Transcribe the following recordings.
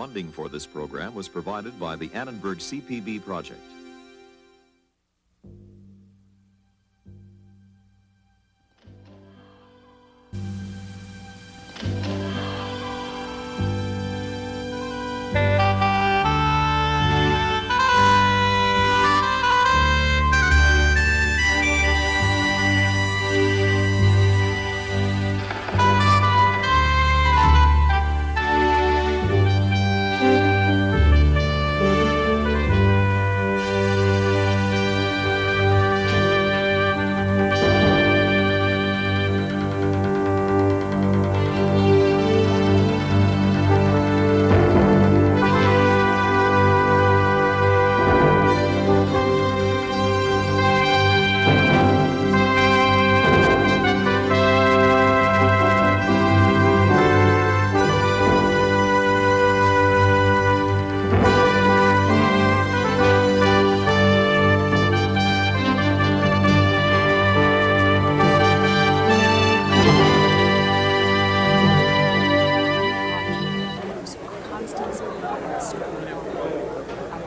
Funding for this program was provided by the Annenberg CPB project.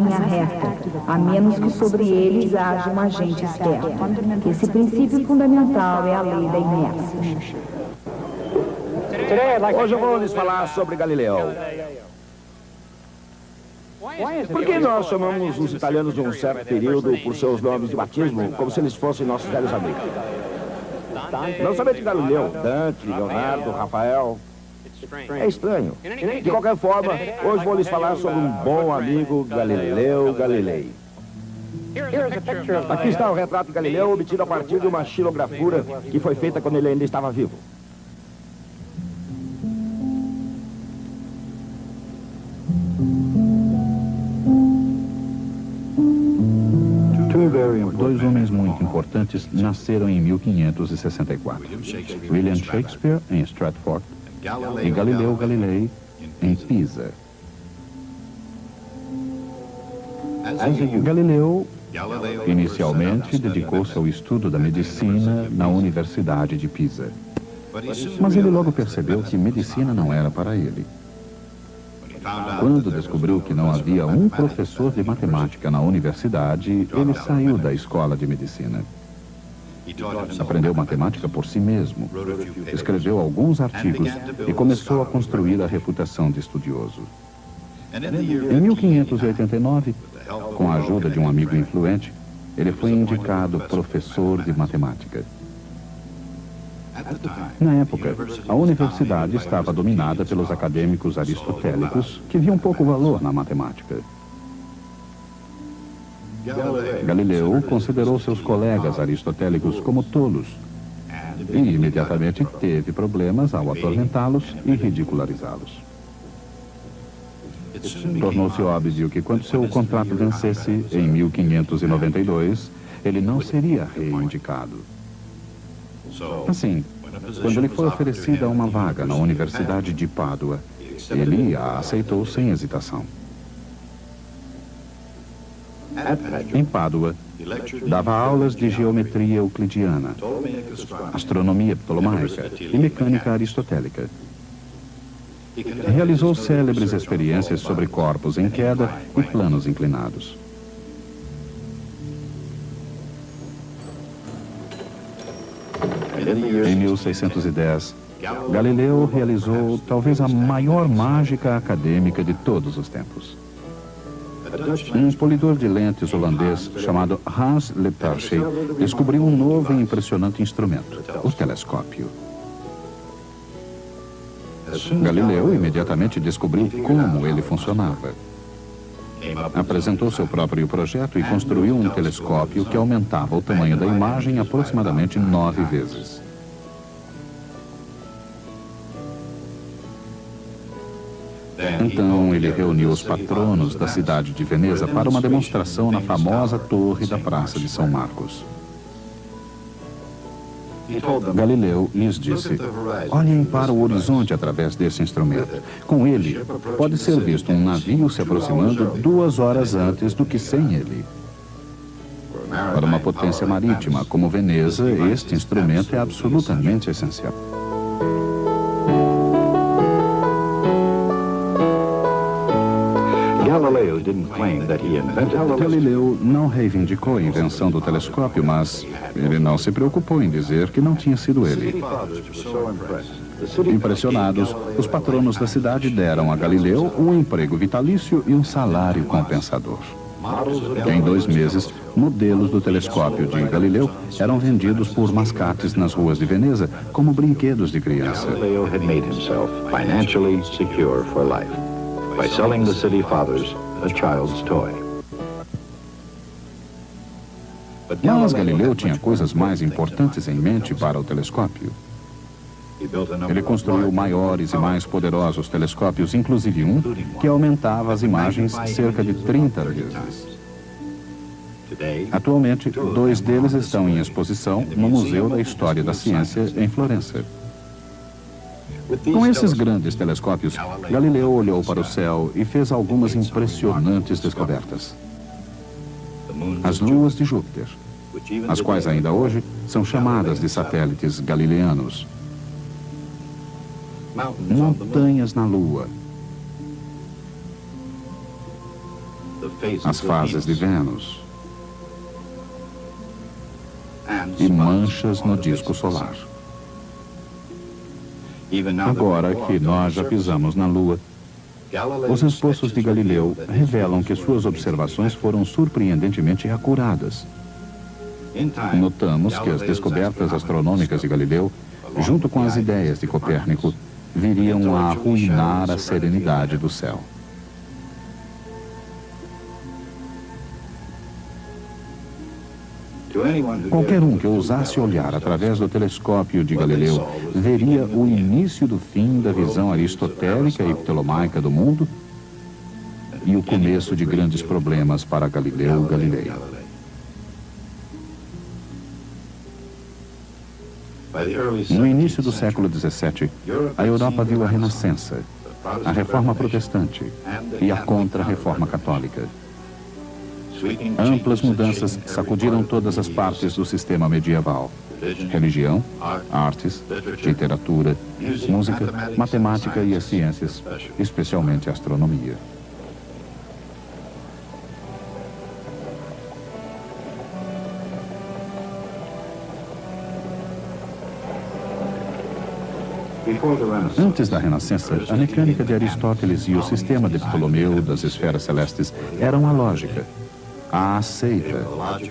Linha reta, a menos que sobre eles haja um agente externo. Esse princípio fundamental é a lei da inércia. Hoje eu vou lhes falar sobre Galileu. Por que nós chamamos os italianos de um certo período por seus nomes de batismo, como se eles fossem nossos velhos amigos? Não somente Galileu, Dante, Leonardo, Rafael. É estranho. De qualquer forma, hoje vou lhes falar sobre um bom amigo, Galileu Galilei. Aqui está o retrato de Galileu obtido a partir de uma xilografura que foi feita quando ele ainda estava vivo. Dois homens muito importantes nasceram em 1564. William Shakespeare, em Stratford, e Galileu Galilei, em Pisa. Galileu, inicialmente, dedicou-se ao estudo da medicina na Universidade de Pisa. Mas ele logo percebeu que medicina não era para ele. Quando descobriu que não havia um professor de matemática na universidade, ele saiu da escola de medicina. Aprendeu matemática por si mesmo, escreveu alguns artigos e começou a construir a reputação de estudioso. Em 1589, com a ajuda de um amigo influente, ele foi indicado professor de matemática. Na época, a universidade estava dominada pelos acadêmicos aristotélicos que viam pouco valor na matemática. Galileu considerou seus colegas aristotélicos como tolos e imediatamente teve problemas ao atormentá-los e ridicularizá-los. Tornou-se óbvio que quando seu contrato vencesse em 1592, ele não seria reindicado. Assim, quando lhe foi oferecida uma vaga na Universidade de Pádua, ele a aceitou sem hesitação. Em Pádua, dava aulas de geometria euclidiana, astronomia ptolomaica e mecânica aristotélica. Realizou célebres experiências sobre corpos em queda e planos inclinados. Em 1610, Galileu realizou talvez a maior mágica acadêmica de todos os tempos. Um polidor de lentes holandês chamado Hans Lippershey descobriu um novo e impressionante instrumento, o telescópio. Galileu imediatamente descobriu como ele funcionava. Apresentou seu próprio projeto e construiu um telescópio que aumentava o tamanho da imagem aproximadamente 9 vezes. Então, ele reuniu os patronos da cidade de Veneza para uma demonstração na famosa torre da Praça de São Marcos. Galileu lhes disse: olhem para o horizonte através desse instrumento. Com ele, pode ser visto um navio se aproximando 2 horas antes do que sem ele. Para uma potência marítima como Veneza, este instrumento é absolutamente essencial. Galileu não reivindicou a invenção do telescópio, mas ele não se preocupou em dizer que não tinha sido ele. Impressionados, os patronos da cidade deram a Galileu um emprego vitalício e um salário compensador. Em 2 meses, modelos do telescópio de Galileu eram vendidos por mascates nas ruas de Veneza como brinquedos de criança. Galileo had made himself financially secure for life by selling the city fathers a child's toy. Mas Galileu tinha coisas mais importantes em mente para o telescópio. Ele construiu maiores e mais poderosos telescópios, inclusive um que aumentava as imagens cerca de 30 vezes. Atualmente, 2 deles estão em exposição no Museu da História da Ciência, em Florença. Com esses grandes telescópios, Galileu olhou para o céu e fez algumas impressionantes descobertas. As luas de Júpiter, as quais ainda hoje são chamadas de satélites galileanos. Montanhas na Lua. As fases de Vênus. E manchas no disco solar. Agora que nós já pisamos na Lua, os esboços de Galileu revelam que suas observações foram surpreendentemente acuradas. Notamos que as descobertas astronômicas de Galileu, junto com as ideias de Copérnico, viriam a arruinar a serenidade do céu. Qualquer um que ousasse olhar através do telescópio de Galileu veria o início do fim da visão aristotélica e ptolomaica do mundo e o começo de grandes problemas para Galileu Galilei. No início do século XVII, a Europa viu a Renascença, a Reforma Protestante e a Contra-Reforma Católica. Amplas mudanças sacudiram todas as partes do sistema medieval: religião, artes, literatura, música, matemática e as ciências, especialmente a astronomia. Antes da Renascença, a mecânica de Aristóteles e o sistema de Ptolomeu das esferas celestes eram a lógica, a aceita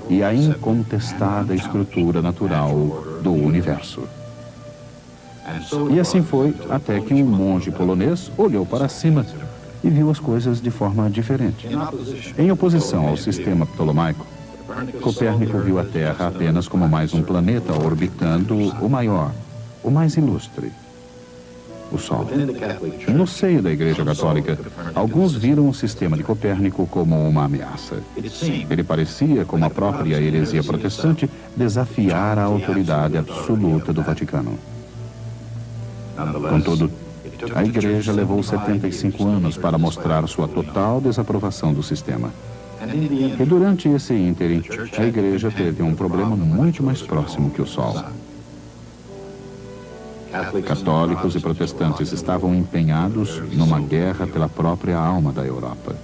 e a incontestada estrutura natural do universo. E assim foi até que um monge polonês olhou para cima e viu as coisas de forma diferente. Em oposição ao sistema ptolomaico, Copérnico viu a Terra apenas como mais um planeta orbitando o maior, o mais ilustre, o Sol. No seio da Igreja Católica, alguns viram o sistema de Copérnico como uma ameaça. Ele parecia, como a própria heresia protestante, desafiar a autoridade absoluta do Vaticano. Contudo, a Igreja levou 75 anos para mostrar sua total desaprovação do sistema. E durante esse ínterim, a Igreja teve um problema muito mais próximo que o Sol. Católicos e protestantes estavam empenhados numa guerra pela própria alma da Europa.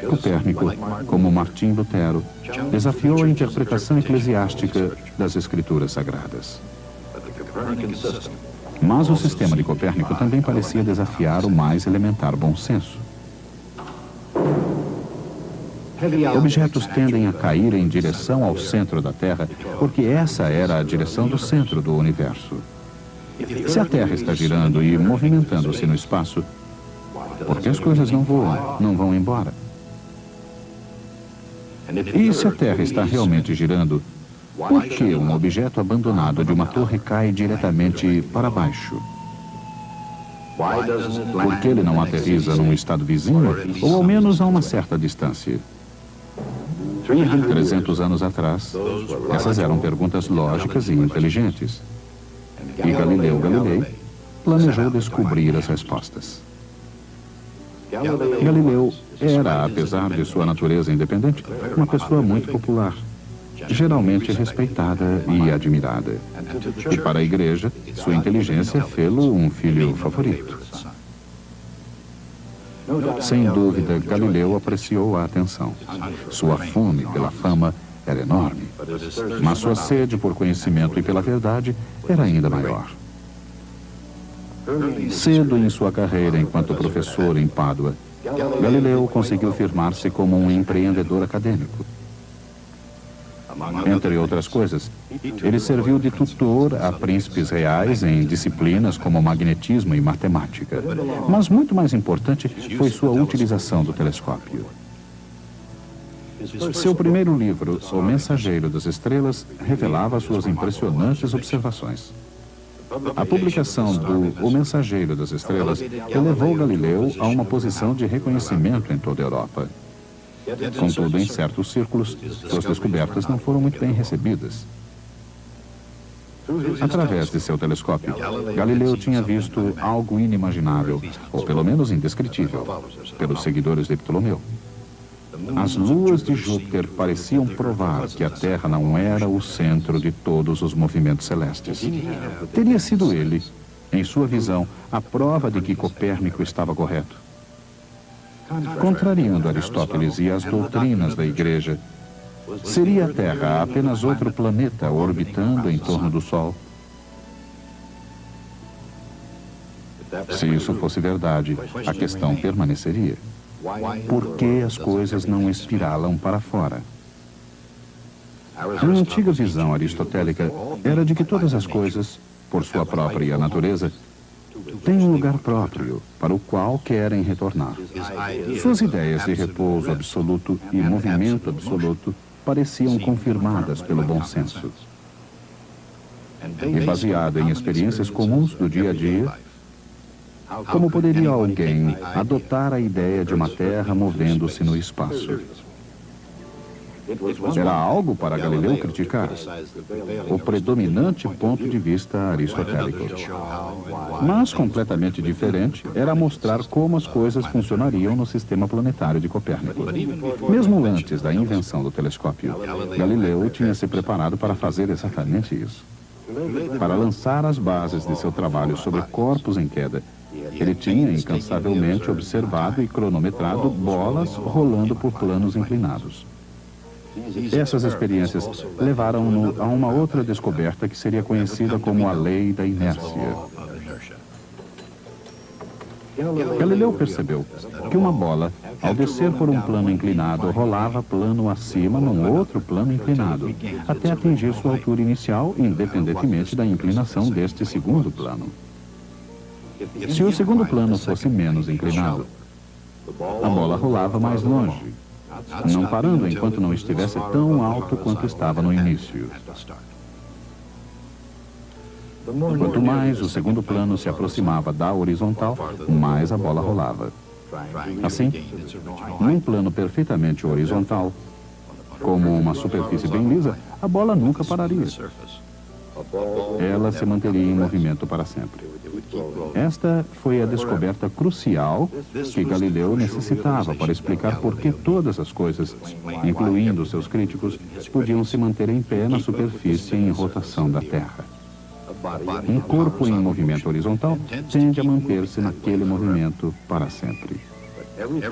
Copérnico, como Martim Lutero, desafiou a interpretação eclesiástica das Escrituras Sagradas. Mas o sistema de Copérnico também parecia desafiar o mais elementar bom senso. Objetos tendem a cair em direção ao centro da Terra, porque essa era a direção do centro do universo. Se a Terra está girando e movimentando-se no espaço, por que as coisas não voam, não vão embora? E se a Terra está realmente girando, por que um objeto abandonado de uma torre cai diretamente para baixo? Por que ele não aterriza num estado vizinho, ou ao menos a uma certa distância? 300 anos atrás, essas eram perguntas lógicas e inteligentes. E Galileu Galilei planejou descobrir as respostas. Galileu era, apesar de sua natureza independente, uma pessoa muito popular, geralmente respeitada e admirada. E para a Igreja, sua inteligência fê-lo um filho favorito. Sem dúvida, Galileu apreciou a atenção. Sua fome pela fama era enorme, mas sua sede por conhecimento e pela verdade era ainda maior. Cedo em sua carreira enquanto professor em Pádua, Galileu conseguiu firmar-se como um empreendedor acadêmico. Entre outras coisas, ele serviu de tutor a príncipes reais em disciplinas como magnetismo e matemática. Mas muito mais importante foi sua utilização do telescópio. Seu primeiro livro, O Mensageiro das Estrelas, revelava suas impressionantes observações. A publicação do O Mensageiro das Estrelas elevou Galileu a uma posição de reconhecimento em toda a Europa. Contudo, em certos círculos, suas descobertas não foram muito bem recebidas. Através de seu telescópio, Galileu tinha visto algo inimaginável, ou pelo menos indescritível, pelos seguidores de Ptolomeu. As luas de Júpiter pareciam provar que a Terra não era o centro de todos os movimentos celestes. Teria sido ele, em sua visão, a prova de que Copérnico estava correto. Contrariando Aristóteles e as doutrinas da Igreja, seria a Terra apenas outro planeta orbitando em torno do Sol? Se isso fosse verdade, a questão permaneceria. Por que as coisas não espiralam para fora? A antiga visão aristotélica era de que todas as coisas, por sua própria natureza, têm um lugar próprio para o qual querem retornar. Suas ideias de repouso absoluto e movimento absoluto pareciam confirmadas pelo bom senso. E baseada em experiências comuns do dia a dia, como poderia alguém adotar a ideia de uma Terra movendo-se no espaço? Era algo para Galileu criticar, o predominante ponto de vista aristotélico. Mas completamente diferente era mostrar como as coisas funcionariam no sistema planetário de Copérnico. Mesmo antes da invenção do telescópio, Galileu tinha se preparado para fazer exatamente isso. Para lançar as bases de seu trabalho sobre corpos em queda, ele tinha incansavelmente observado e cronometrado bolas rolando por planos inclinados. Essas experiências levaram-no a uma outra descoberta que seria conhecida como a lei da inércia. Galileu percebeu que uma bola, ao descer por um plano inclinado, rolava plano acima num outro plano inclinado, até atingir sua altura inicial, independentemente da inclinação deste segundo plano. Se o segundo plano fosse menos inclinado, a bola rolava mais longe, não parando enquanto não estivesse tão alto quanto estava no início. Quanto mais o segundo plano se aproximava da horizontal, mais a bola rolava. Assim, num plano perfeitamente horizontal, como uma superfície bem lisa, a bola nunca pararia. Ela se manteria em movimento para sempre. Esta foi a descoberta crucial que Galileu necessitava para explicar por que todas as coisas, incluindo seus críticos, podiam se manter em pé na superfície em rotação da Terra. Um corpo em movimento horizontal tende a manter-se naquele movimento para sempre.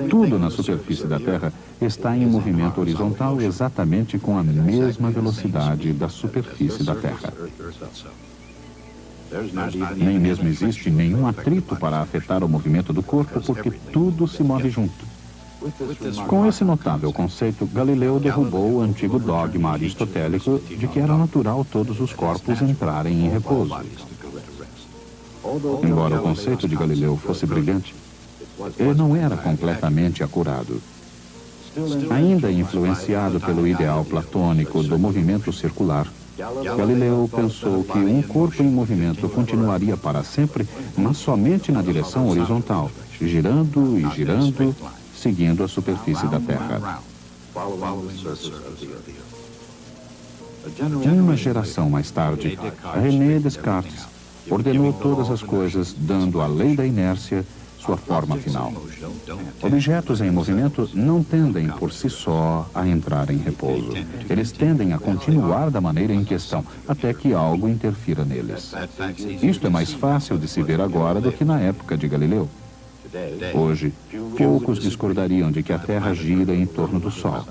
Tudo na superfície da Terra está em movimento horizontal exatamente com a mesma velocidade da superfície da Terra. Nem mesmo existe nenhum atrito para afetar o movimento do corpo, porque tudo se move junto. Com esse notável conceito, Galileu derrubou o antigo dogma aristotélico de que era natural todos os corpos entrarem em repouso. Embora o conceito de Galileu fosse brilhante, ele não era completamente acurado. Ainda influenciado pelo ideal platônico do movimento circular, Galileu pensou que um corpo em movimento continuaria para sempre, mas somente na direção horizontal, girando e girando, seguindo a superfície da Terra. Uma geração mais tarde, René Descartes ordenou todas as coisas, dando à lei da inércia sua forma final. Objetos em movimento não tendem por si só a entrar em repouso. Eles tendem a continuar da maneira em questão, até que algo interfira neles. Isto é mais fácil de se ver agora do que na época de Galileu. Hoje, poucos discordariam de que a Terra gira em torno do Sol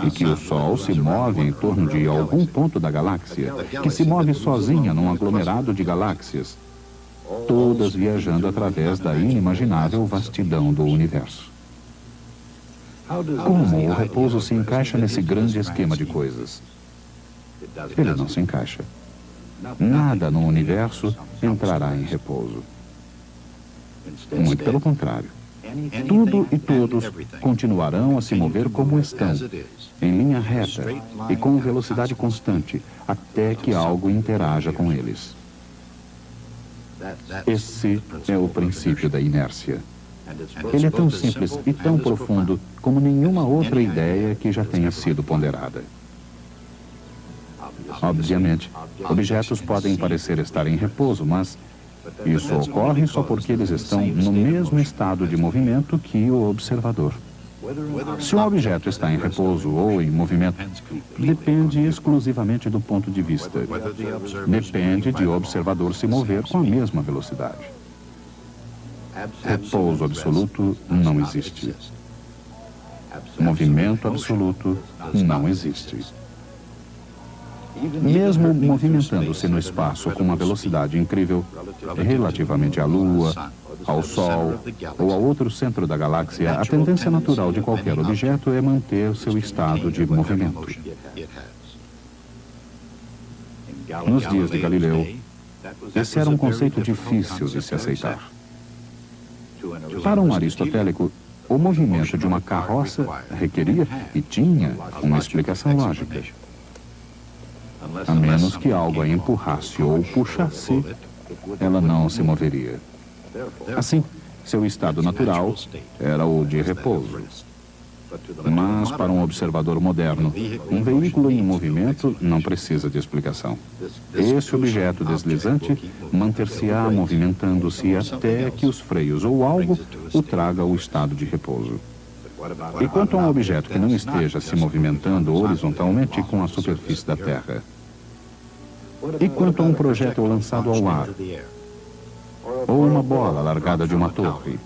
e que o Sol se move em torno de algum ponto da galáxia, que se move sozinha num aglomerado de galáxias, todas viajando através da inimaginável vastidão do universo. Como o repouso se encaixa nesse grande esquema de coisas? Ele não se encaixa. Nada no universo entrará em repouso. Muito pelo contrário. Tudo e todos continuarão a se mover como estão, em linha reta e com velocidade constante, até que algo interaja com eles. Esse é o princípio da inércia. Ele é tão simples e tão profundo como nenhuma outra ideia que já tenha sido ponderada. Obviamente, objetos podem parecer estar em repouso, mas isso ocorre só porque eles estão no mesmo estado de movimento que o observador. Se um objeto está em repouso ou em movimento, depende exclusivamente do ponto de vista. Depende de o observador se mover com a mesma velocidade. Repouso absoluto não existe. Movimento absoluto não existe. Mesmo movimentando-se no espaço com uma velocidade incrível, relativamente à Lua, ao Sol ou a outro centro da galáxia, a tendência natural de qualquer objeto é manter seu estado de movimento. Nos dias de Galileu, esse era um conceito difícil de se aceitar. Para um aristotélico, o movimento de uma carroça requeria e tinha uma explicação lógica. A menos que algo a empurrasse ou puxasse, ela não se moveria. Assim, seu estado natural era o de repouso. Mas, para um observador moderno, um veículo em movimento não precisa de explicação. Esse objeto deslizante manter-se-á movimentando-se até que os freios ou algo o traga ao estado de repouso. E quanto a um objeto que não esteja se movimentando horizontalmente com a superfície da Terra? E quanto a um projétil lançado ao ar? Ou uma bola largada de uma torre?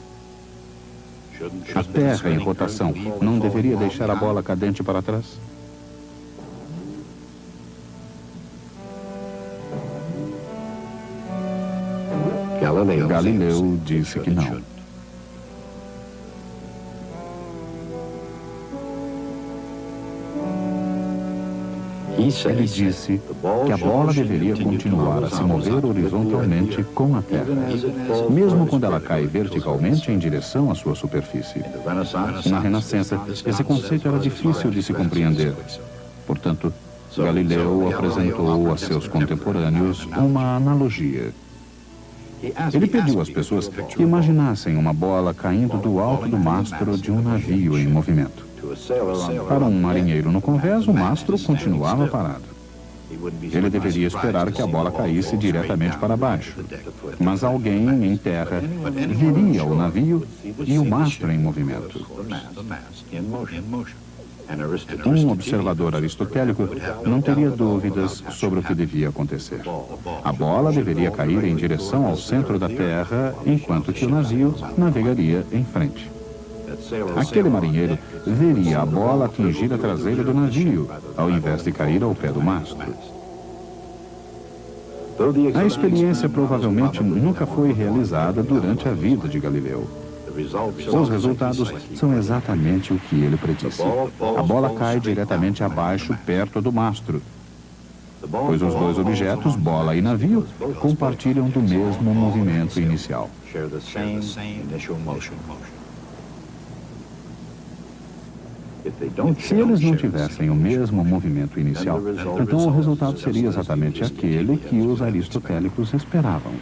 A Terra em rotação não deveria deixar a bola cadente para trás? Galileu disse que não. Ele disse que a bola deveria continuar a se mover horizontalmente com a Terra, mesmo quando ela cai verticalmente em direção à sua superfície. Na Renascença, esse conceito era difícil de se compreender. Portanto, Galileu apresentou a seus contemporâneos uma analogia. Ele pediu às pessoas que imaginassem uma bola caindo do alto do mastro de um navio em movimento. Para um marinheiro no convés, o mastro continuava parado. Ele deveria esperar que a bola caísse diretamente para baixo. Mas alguém em terra viria o navio e o mastro em movimento. Um observador aristotélico não teria dúvidas sobre o que devia acontecer. A bola deveria cair em direção ao centro da Terra, enquanto que o navio navegaria em frente. Aquele marinheiro veria a bola atingir a traseira do navio, ao invés de cair ao pé do mastro. A experiência provavelmente nunca foi realizada durante a vida de Galileu. Os resultados são exatamente o que ele predisse. A bola cai diretamente abaixo, perto do mastro, pois os dois objetos, bola e navio, compartilham do mesmo movimento inicial. Se eles não tivessem o mesmo movimento inicial, então o resultado seria exatamente aquele que os aristotélicos esperavam.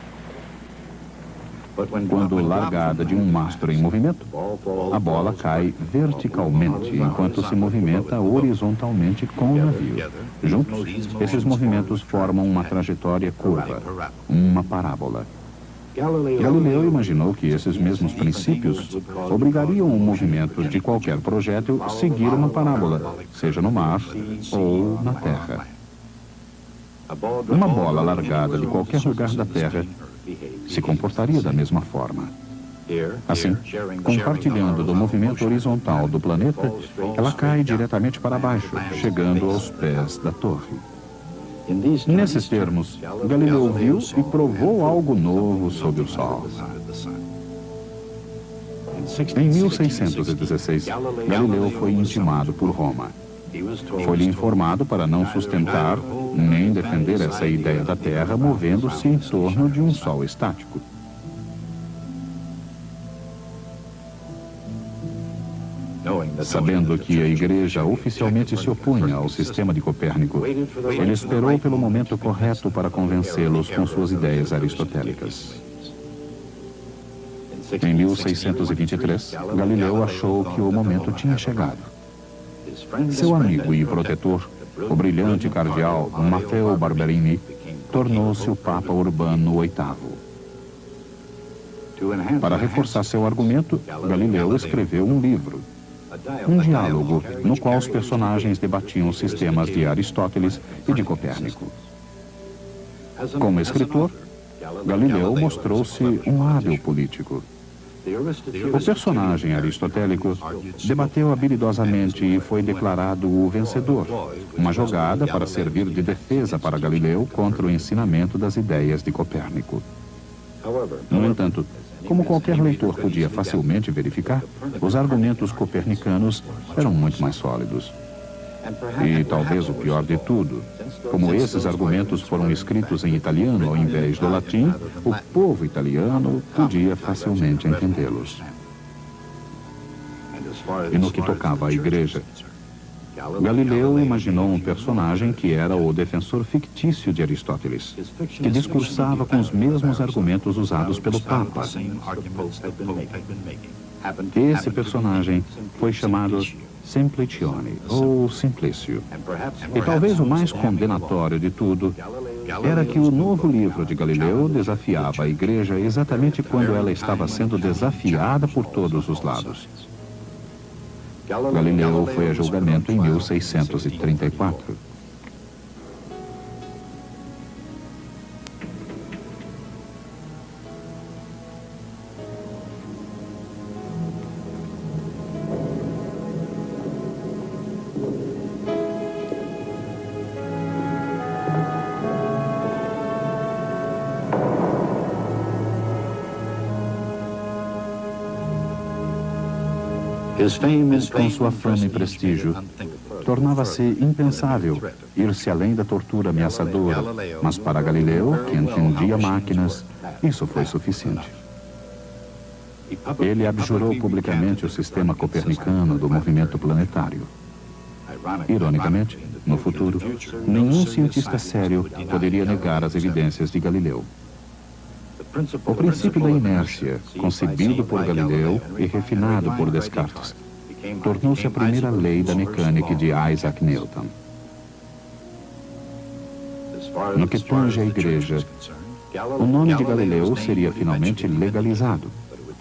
Quando largada de um mastro em movimento, a bola cai verticalmente, enquanto se movimenta horizontalmente com o navio. Juntos, esses movimentos formam uma trajetória curva, uma parábola. Galileu imaginou que esses mesmos princípios obrigariam o movimento de qualquer projétil a seguir uma parábola, seja no mar ou na terra. Uma bola largada de qualquer lugar da Terra se comportaria da mesma forma. Assim, compartilhando do movimento horizontal do planeta, ela cai diretamente para baixo, chegando aos pés da torre. Nesses termos, Galileu viu e provou algo novo sob o Sol. Em 1616, Galileu foi intimado por Roma. Foi-lhe informado para não sustentar nem defender essa ideia da Terra movendo-se em torno de um Sol estático. Sabendo que a Igreja oficialmente se opunha ao sistema de Copérnico, ele esperou pelo momento correto para convencê-los com suas ideias aristotélicas. Em 1623, Galileu achou que o momento tinha chegado. Seu amigo e protetor, o brilhante cardeal Matteo Barberini, tornou-se o Papa Urbano VIII. Para reforçar seu argumento, Galileu escreveu um livro, um diálogo no qual os personagens debatiam os sistemas de Aristóteles e de Copérnico. Como escritor, Galileu mostrou-se um hábil político. O personagem aristotélico debateu habilidosamente e foi declarado o vencedor, uma jogada para servir de defesa para Galileu contra o ensinamento das ideias de Copérnico. No entanto, como qualquer leitor podia facilmente verificar, os argumentos copernicanos eram muito mais sólidos. E talvez o pior de tudo, como esses argumentos foram escritos em italiano ao invés do latim, o povo italiano podia facilmente entendê-los. E no que tocava à Igreja, Galileu imaginou um personagem que era o defensor fictício de Aristóteles, que discursava com os mesmos argumentos usados pelo Papa. Esse personagem foi chamado Simplicione, ou Simplício. E talvez o mais condenatório de tudo era que o novo livro de Galileu desafiava a Igreja exatamente quando ela estava sendo desafiada por todos os lados. Galileu foi a julgamento em 1634. Com sua fama e prestígio, tornava-se impensável ir-se além da tortura ameaçadora, mas para Galileu, que entendia máquinas, isso foi suficiente. Ele abjurou publicamente o sistema copernicano do movimento planetário. Ironicamente, no futuro, nenhum cientista sério poderia negar as evidências de Galileu. O princípio da inércia, concebido por Galileu e refinado por Descartes, tornou-se a primeira lei da mecânica de Isaac Newton. No que tange à Igreja, o nome de Galileu seria finalmente legalizado,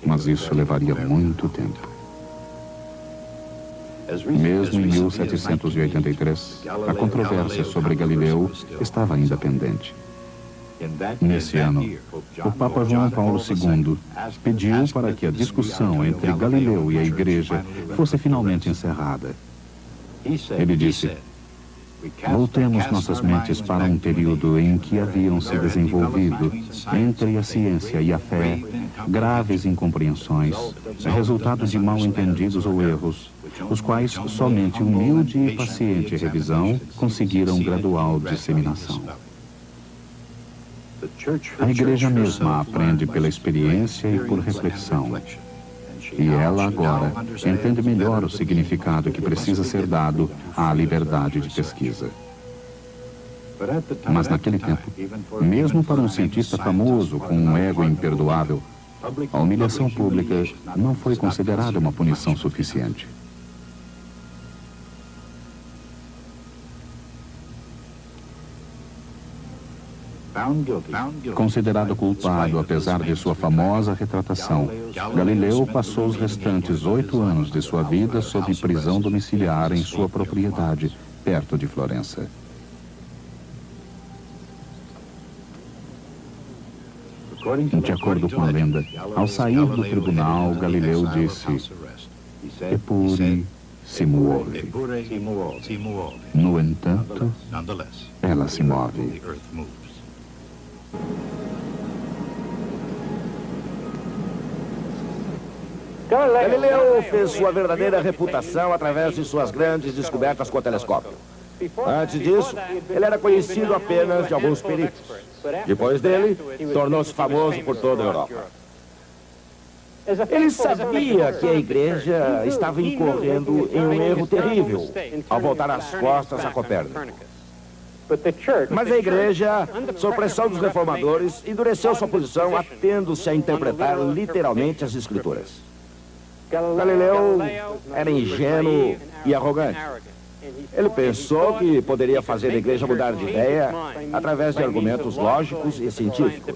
mas isso levaria muito tempo. Mesmo em 1783, a controvérsia sobre Galileu estava ainda pendente. Nesse ano, o Papa João Paulo II pediu para que a discussão entre Galileu e a Igreja fosse finalmente encerrada. Ele disse: voltemos nossas mentes para um período em que haviam se desenvolvido, entre a ciência e a fé, graves incompreensões, resultado de mal-entendidos ou erros, os quais somente humilde e paciente revisão conseguiram gradual disseminação. A Igreja mesma aprende pela experiência e por reflexão. E ela agora entende melhor o significado que precisa ser dado à liberdade de pesquisa. Mas naquele tempo, mesmo para um cientista famoso com um ego imperdoável, a humilhação pública não foi considerada uma punição suficiente. Considerado culpado apesar de sua famosa retratação, Galileu passou os restantes 8 anos de sua vida sob prisão domiciliar em sua propriedade, perto de Florença. De acordo com a lenda, ao sair do tribunal, Galileu disse: Eppure si muove. No entanto, ela se move. Galileu fez sua verdadeira reputação através de suas grandes descobertas com o telescópio. Antes disso, ele era conhecido apenas de alguns peritos. Depois dele, tornou-se famoso por toda a Europa. Ele sabia que a igreja estava incorrendo em um erro terrível ao voltar as costas a Copérnico. Mas a igreja, sob pressão dos reformadores, endureceu sua posição, atendo-se a interpretar literalmente as escrituras. Galileu era ingênuo e arrogante. Ele pensou que poderia fazer a igreja mudar de ideia através de argumentos lógicos e científicos.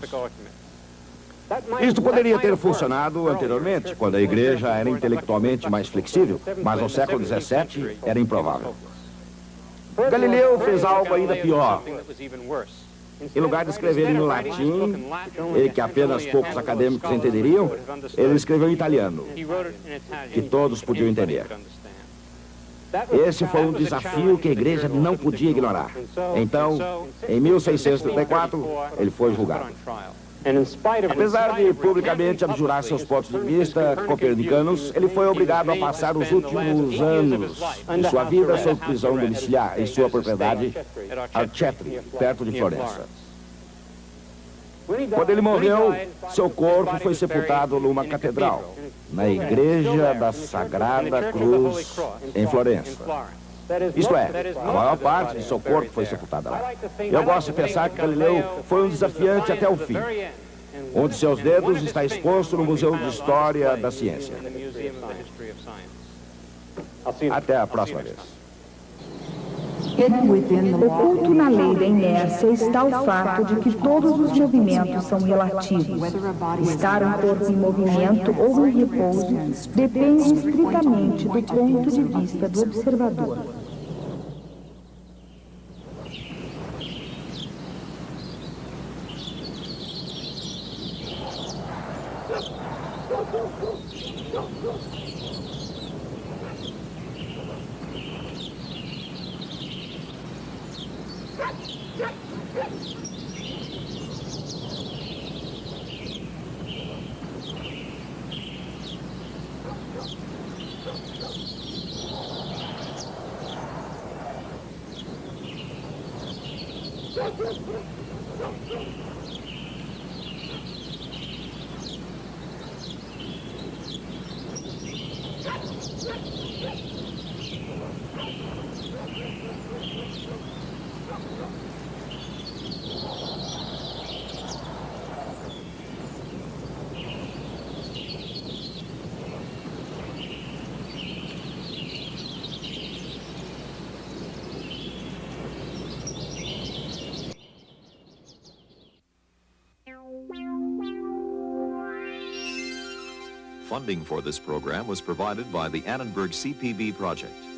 Isto poderia ter funcionado anteriormente, quando a igreja era intelectualmente mais flexível, mas no século XVII era improvável. Galileu fez algo ainda pior. Em lugar de escrever em latim, que apenas poucos acadêmicos entenderiam, ele escreveu em italiano, que todos podiam entender. Esse foi um desafio que a igreja não podia ignorar. Então, em 1634, ele foi julgado. Apesar de publicamente abjurar seus pontos de vista copernicanos, ele foi obrigado a passar os últimos anos de sua vida sob prisão domiciliar em sua propriedade Arcetri, perto de Florença. Quando ele morreu, seu corpo foi sepultado numa catedral, na Igreja da Sagrada Cruz, em Florença. Isto é, a maior parte de seu corpo foi sepultada lá. Eu gosto de pensar que Galileu foi um desafiante até o fim. Um de seus dedos está exposto no Museu de História da Ciência. Até a próxima vez. Oculto na lei da inércia está o fato de que todos os movimentos são relativos. Estar um corpo em movimento ou em repouso depende estritamente do ponto de vista do observador. Funding for this program was provided by the Annenberg CPB project.